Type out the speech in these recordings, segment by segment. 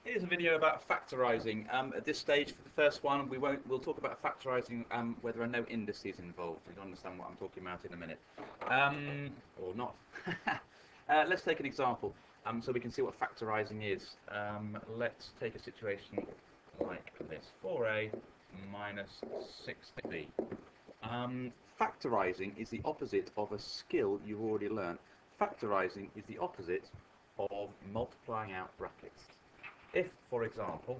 Here's a video about factorising. At this stage, for the first one, we'll talk about factorising where there are no indices involved. You'll understand what I'm talking about in a minute, or not. Let's take an example, so we can see what factorising is. Let's take a situation like this: 4a minus 6b. Factorising is the opposite of a skill you've already learned. Factorising is the opposite of multiplying out brackets. If, for example,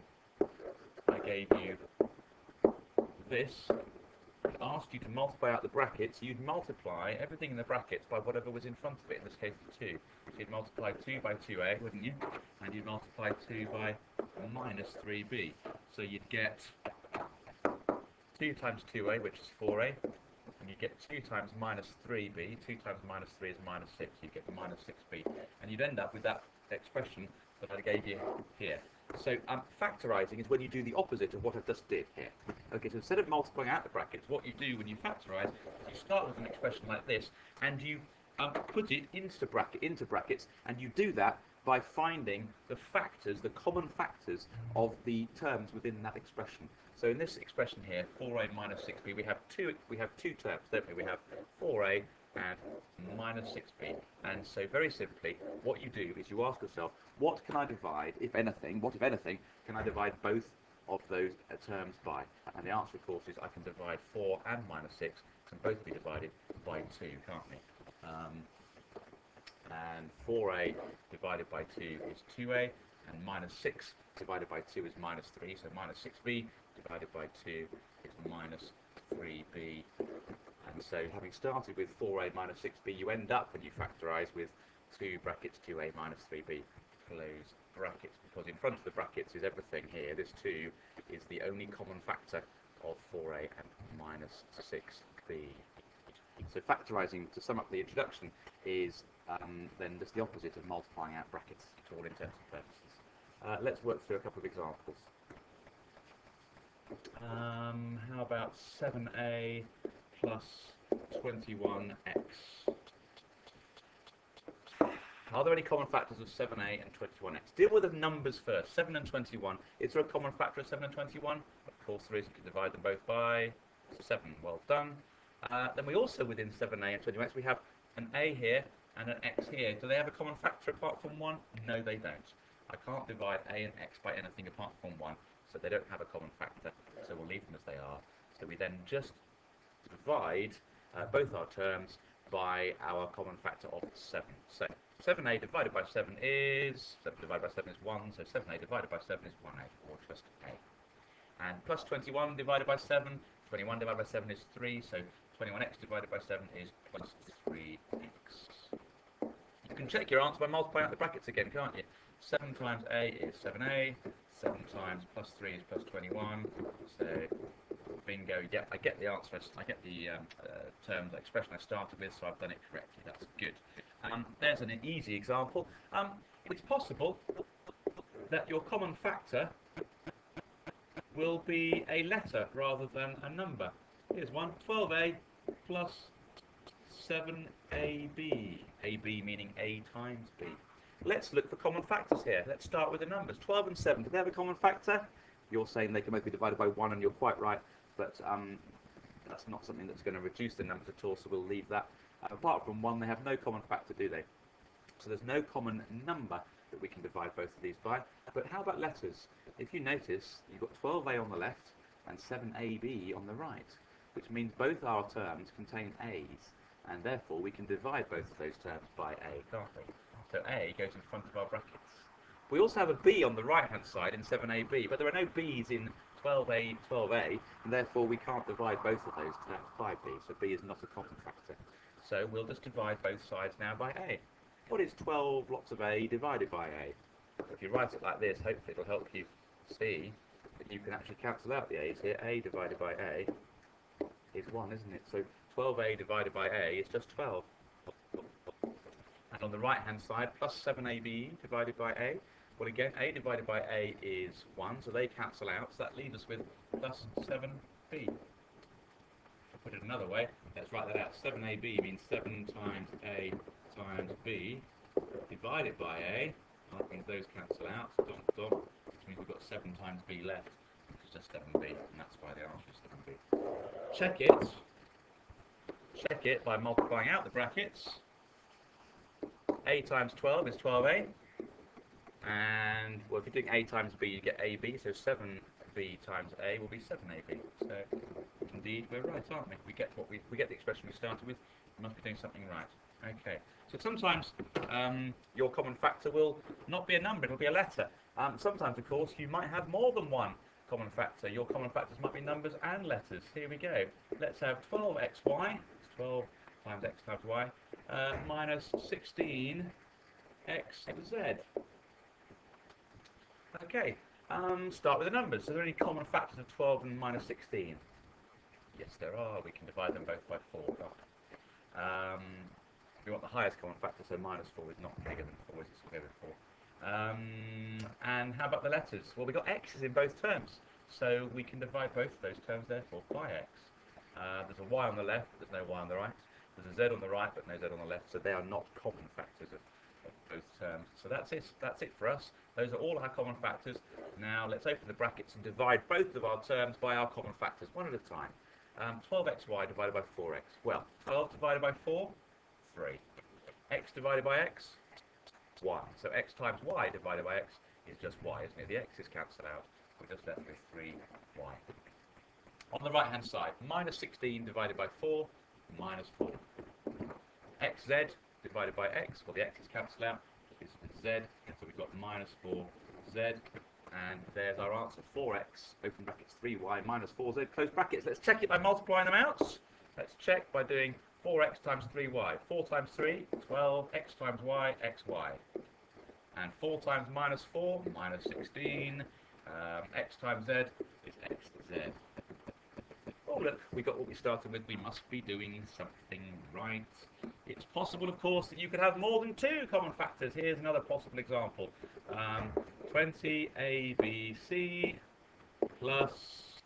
I gave you this, asked you to multiply out the brackets, you'd multiply everything in the brackets by whatever was in front of it, in this case 2. So you'd multiply 2 by 2a, wouldn't you? And you'd multiply 2 by minus 3b. So you'd get 2 times 2a, which is 4a, and you get 2 times minus 3b. 2 times minus 3 is minus 6. You get minus 6b. And you'd end up with that expression that I gave you here. So factorising is when you do the opposite of what I've just did here. Okay, so instead of multiplying out the brackets, what you do when you factorise, you start with an expression like this, and you put it into brackets, and you do that by finding the factors, the common factors of the terms within that expression. So in this expression here, 4a minus 6b, we have two terms, don't we? We have 4a and minus 6b. And so very simply, what you do is you ask yourself, what can I divide, if anything, can I divide both of those terms by? And the answer, of course, is I can divide 4 and minus 6 can both be divided by 2, can't we? And 4a divided by 2 is 2a, and minus 6 divided by 2 is minus 3, so minus 6b divided by 2 is minus 3b. And so having started with 4a minus 6b, you end up, when you factorise, with 2 brackets 2a minus 3b, close brackets, because in front of the brackets is everything here. This 2 is the only common factor of 4a and minus 6b. So factorising, to sum up the introduction, is then just the opposite of multiplying out brackets to all intents and purposes. Let's work through a couple of examples. How about 7a plus 21x? Are there any common factors of 7a and 21x? Deal with the numbers first. 7 and 21. Is there a common factor of 7 and 21? Of course there is. You can divide them both by 7. Well done. Then we also, within 7a and 21x, we have an a here and an x here. Do they have a common factor apart from 1? No, they don't. I can't divide a and x by anything apart from 1, so they don't have a common factor, so we'll leave them as they are. So we then just divide both our terms by our common factor of 7. So 7a divided by 7 is 1, so 7a divided by 7 is 1a, or just a. And plus 21 divided by 7, 21 divided by 7 is 3, so 21x divided by 7 is plus 3x. You can check your answer by multiplying out the brackets again, can't you? 7 times a is 7a, 7 times plus 3 is plus 21, so bingo, yeah, I get the answer, I get the the expression I started with, so I've done it correctly, that's good. There's an easy example. It's possible that your common factor will be a letter rather than a number. Here's one, 12a plus 7ab, ab meaning a times b. Let's look for common factors here. Let's start with the numbers. 12 and 7, do they have a common factor? You're saying they can both be divided by 1, and you're quite right, but that's not something that's going to reduce the numbers at all, so we'll leave that. Apart from 1, they have no common factor, do they? So there's no common number that we can divide both of these by. But how about letters? If you notice, you've got 12a on the left and 7ab on the right, which means both our terms contain a's, and therefore we can divide both of those terms by a, can't we? So a goes in front of our brackets. We also have a b on the right-hand side in 7ab, but there are no b's in 12a, and therefore we can't divide both of those terms by b, so b is not a common factor. So we'll just divide both sides now by a. What is 12 lots of a divided by a? If you write it like this, hopefully it'll help you see that you can actually cancel out the a's here. A divided by a is 1, isn't it? So 12a divided by a is just 12. And on the right-hand side, plus 7ab divided by a. Well, again, a divided by a is 1, so they cancel out. So that leaves us with plus 7b. To put it another way, let's write that out. 7ab means 7 times a times b divided by a. That means those cancel out. Dot, dot. got 7 times b left, which is just 7b, and that's why the answer is 7b. Check it by multiplying out the brackets. A times 12 is 12a, and well, if you're doing a times b, you get ab, so 7b times a will be 7ab. So indeed, we're right, aren't we? We get the expression we started with. We must be doing something right. Okay. So sometimes your common factor will not be a number; it will be a letter. Sometimes, of course, you might have more than one common factor. Your common factors might be numbers and letters. Here we go. Let's have 12xy. It's 12 times x times y minus 16xz. Okay. Start with the numbers. Are there any common factors of 12 and minus 16? Yes, there are. We can divide them both by 4. We want the highest common factor, so minus 4 is not bigger than 4, it's bigger than 4. And how about the letters? Well, we've got x's in both terms, so we can divide both of those terms, therefore, by x. There's a y on the left, but there's no y on the right. There's a z on the right, but no z on the left, so they are not common factors of both terms. So that's it for us. Those are all our common factors. Now, let's open the brackets and divide both of our terms by our common factors, one at a time. 12xy divided by 4x. Well, 12 divided by 4, 3. X divided by x, 1. So x times y divided by x is just y, isn't it? The x's cancel out. We're just left with 3y. On the right-hand side, minus 16 divided by 4, minus 4. xz divided by x, well, the x's cancel out, is z, so we've got minus 4z. And there's our answer, 4x, open brackets, 3y, minus 4z, close brackets. Let's check it by multiplying them out. Let's check by doing 4x times 3y. 4 times 3, 12, x times y, xy. And 4 times minus 4, minus 16. X times z is xz. Oh, look, we got what we started with. We must be doing something right. It's possible, of course, that you could have more than 2 common factors. Here's another possible example. 20abc plus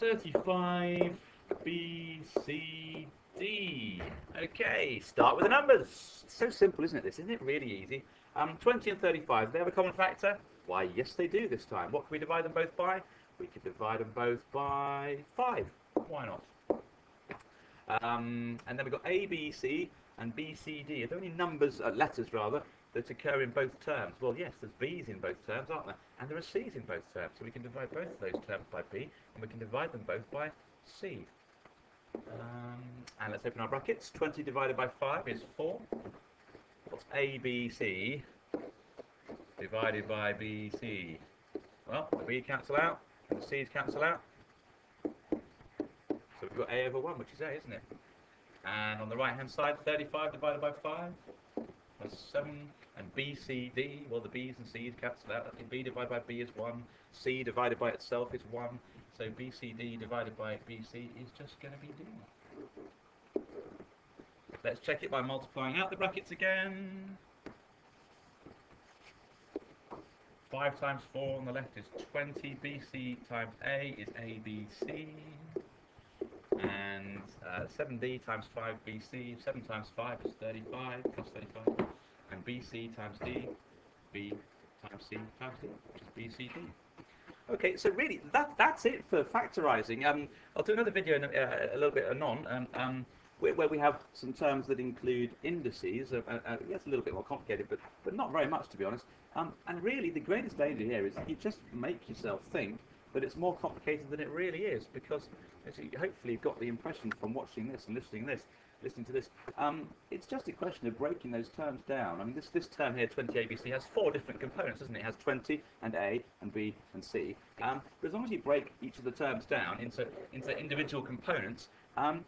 35bcd. Okay, start with the numbers. It's so simple, isn't it? This isn't it really easy? 20 and 35, they have a common factor? Why, yes, they do this time. What can we divide them both by? We could divide them both by 5. Why not? And then we've got A, B, C and B, C, D. Are there any numbers, letters rather, that occur in both terms? Well, yes, there's B's in both terms, aren't there? And there are C's in both terms. So we can divide both of those terms by B, and we can divide them both by C. And let's open our brackets. 20 divided by 5 is 4. What's A, B, C divided by B, C? Well, the B cancel out, and the C's cancel out. So we've got A over 1, which is A, isn't it? And on the right-hand side, 35 divided by 5, that's 7. And B, C, D, well, the B's and C's cancel out. B divided by B is 1. C divided by itself is 1. So B, C, D divided by B, C is just going to be D. Let's check it by multiplying out the brackets again. 5 times 4 on the left is 20. BC times A is ABC. And 7D times 5BC. 7 times 5 is 35, plus 35. And BC times D, B times C times D, which is BCD. Okay, so really, that's it for factorising. I'll do another video in a little bit anon, where we have some terms that include indices. It's a little bit more complicated, but not very much, to be honest. And really, the greatest danger here is you just make yourself think that it's more complicated than it really is, because hopefully you've got the impression from watching this and listening to this, it's just a question of breaking those terms down. I mean, this term here, 20ABC, has 4 different components, doesn't it? It has 20 and A and B and C. But as long as you break each of the terms down into individual components, then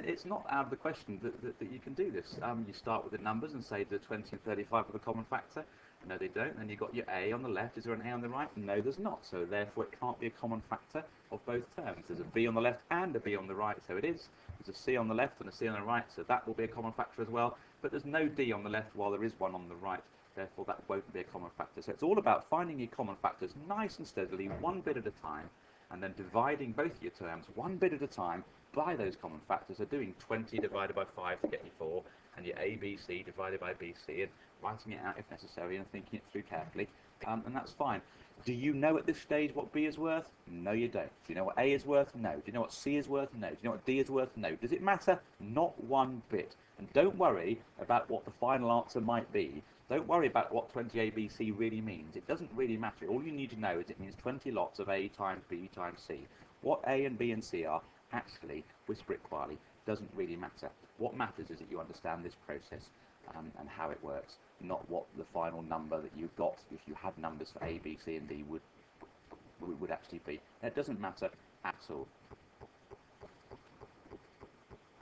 it's not out of the question that you can do this. You start with the numbers and say the 20 and 35 have a common factor. No, they don't. Then you've got your A on the left. Is there an A on the right? No, there's not. So therefore, it can't be a common factor of both terms. There's a B on the left and a B on the right, so it is. There's a C on the left and a C on the right, so that will be a common factor as well. But there's no D on the left while there is one on the right. Therefore, that won't be a common factor. So it's all about finding your common factors nice and steadily, one bit at a time, and then dividing both your terms one bit at a time by those common factors. So doing 20 divided by 5 to get you 4, and your ABC divided by BC, and writing it out if necessary and thinking it through carefully, and that's fine. Do you know at this stage what B is worth? No, you don't. Do you know what A is worth? No. Do you know what C is worth? No. Do you know what D is worth? No. Does it matter? Not one bit. And don't worry about what the final answer might be. Don't worry about what 20ABC really means. It doesn't really matter. All you need to know is it means 20 lots of A times B times C. What A and B and C are, actually, whisper it quietly, doesn't really matter. What matters is that you understand this process and how it works, not what the final number that you got, if you had numbers for A, B, C and D, would actually be. That doesn't matter at all.